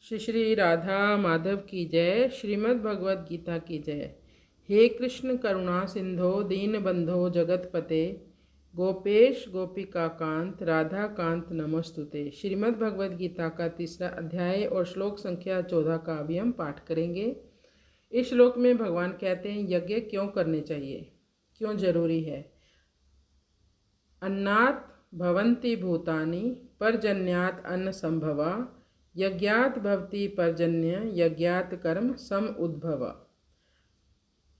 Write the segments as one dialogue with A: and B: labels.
A: श्री श्री राधा माधव की जय। श्रीमद् भगवद गीता की जय। हे कृष्ण करुणा सिंधो दीन बंधो जगतपते गोपेश गोपिका कांत राधा कांत नमस्तुते। श्रीमद् भगवद गीता का तीसरा अध्याय और श्लोक संख्या 14 का अभी हम पाठ करेंगे। इस श्लोक में भगवान कहते हैं यज्ञ क्यों करने चाहिए, क्यों जरूरी है। अन्नात् भवन्ति भूतानि पर्जन्यात् अन्न संभवा यज्ञात् भवति पर्जन्य यज्ञात् कर्म सम उद्भव।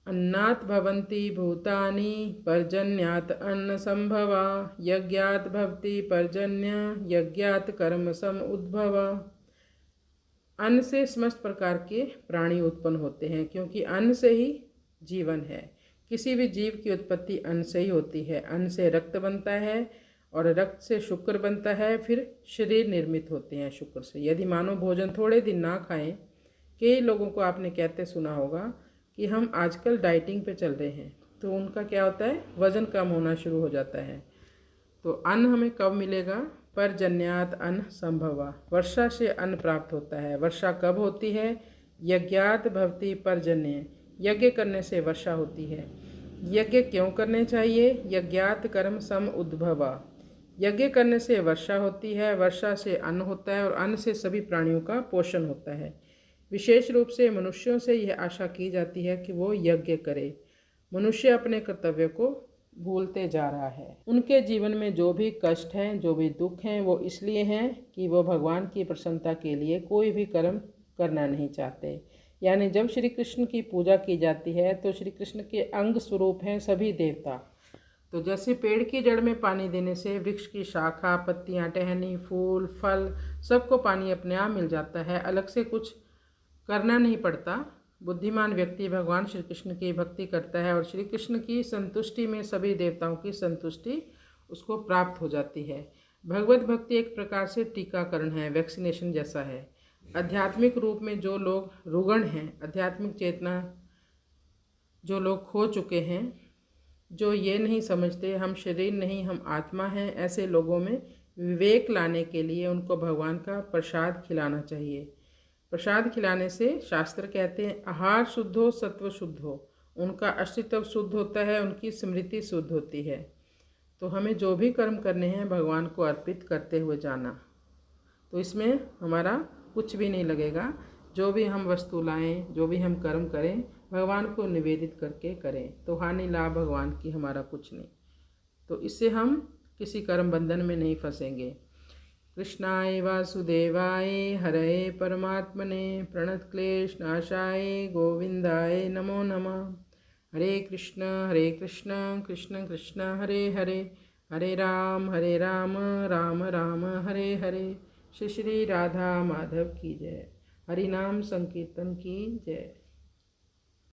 A: अन्नात् भवन्ति भूतानि पर्जन्यात् अन्न संभवा यज्ञात् भवति पर्जन्य यज्ञात् कर्म सम उद्भव। अन्न से समस्त प्रकार के प्राणी उत्पन्न होते हैं, क्योंकि अन्न से ही जीवन है। किसी भी जीव की उत्पत्ति अन्न से ही होती है। अन्न से रक्त बनता है और रक्त से शुक्र बनता है, फिर शरीर निर्मित होते हैं शुक्र से। यदि मानव भोजन थोड़े दिन ना खाएं, कई लोगों को आपने कहते सुना होगा कि हम आजकल डाइटिंग पे चल रहे हैं, तो उनका क्या होता है, वज़न कम होना शुरू हो जाता है। तो अन्न हमें कब मिलेगा? पर्जन्यात् अन्न संभवा, वर्षा से अन्न प्राप्त होता है। वर्षा कब होती है? यज्ञात् भवति पर्जन्य, यज्ञ करने से वर्षा होती है। यज्ञ क्यों करने चाहिए? यज्ञात् कर्म सम उद्भवा, यज्ञ करने से वर्षा होती है, वर्षा से अन्न होता है और अन्न से सभी प्राणियों का पोषण होता है। विशेष रूप से मनुष्यों से यह आशा की जाती है कि वो यज्ञ करे। मनुष्य अपने कर्तव्य को भूलते जा रहा है। उनके जीवन में जो भी कष्ट हैं, जो भी दुख हैं, वो इसलिए हैं कि वो भगवान की प्रसन्नता के लिए कोई भी कर्म करना नहीं चाहते। यानी जब श्री कृष्ण की पूजा की जाती है तो श्री कृष्ण के अंग स्वरूप हैं सभी देवता। तो जैसे पेड़ की जड़ में पानी देने से वृक्ष की शाखा, पत्तियां, टहनी, फूल, फल सबको पानी अपने आप मिल जाता है, अलग से कुछ करना नहीं पड़ता। बुद्धिमान व्यक्ति भगवान श्री कृष्ण की भक्ति करता है और श्री कृष्ण की संतुष्टि में सभी देवताओं की संतुष्टि उसको प्राप्त हो जाती है। भगवत भक्ति एक प्रकार से टीकाकरण है, वैक्सीनेशन जैसा है। आध्यात्मिक रूप में जो लोग रुग्ण हैं, आध्यात्मिक चेतना जो लोग खो चुके हैं, जो ये नहीं समझते हम शरीर नहीं हम आत्मा हैं, ऐसे लोगों में विवेक लाने के लिए उनको भगवान का प्रसाद खिलाना चाहिए। प्रसाद खिलाने से शास्त्र कहते हैं आहार शुद्ध हो सत्व शुद्ध हो, उनका अस्तित्व शुद्ध होता है, उनकी स्मृति शुद्ध होती है। तो हमें जो भी कर्म करने हैं भगवान को अर्पित करते हुए जाना, तो इसमें हमारा कुछ भी नहीं लगेगा। जो भी हम वस्तु लाएं, जो भी हम कर्म करें, भगवान को निवेदित करके करें, तो हानि लाभ भगवान की हमारा कुछ नहीं। तो इससे हम किसी कर्म बंधन में नहीं फंसेंगे। कृष्णाय वासुदेवाय हरये परमात्मने प्रणत क्लेश नाशाय गोविंदाय नमो नमः। हरे कृष्ण कृष्ण कृष्ण हरे हरे, हरे राम राम राम हरे हरे। श्री श्री राधा माधव की जय। हरि नाम संकीर्तन की जय।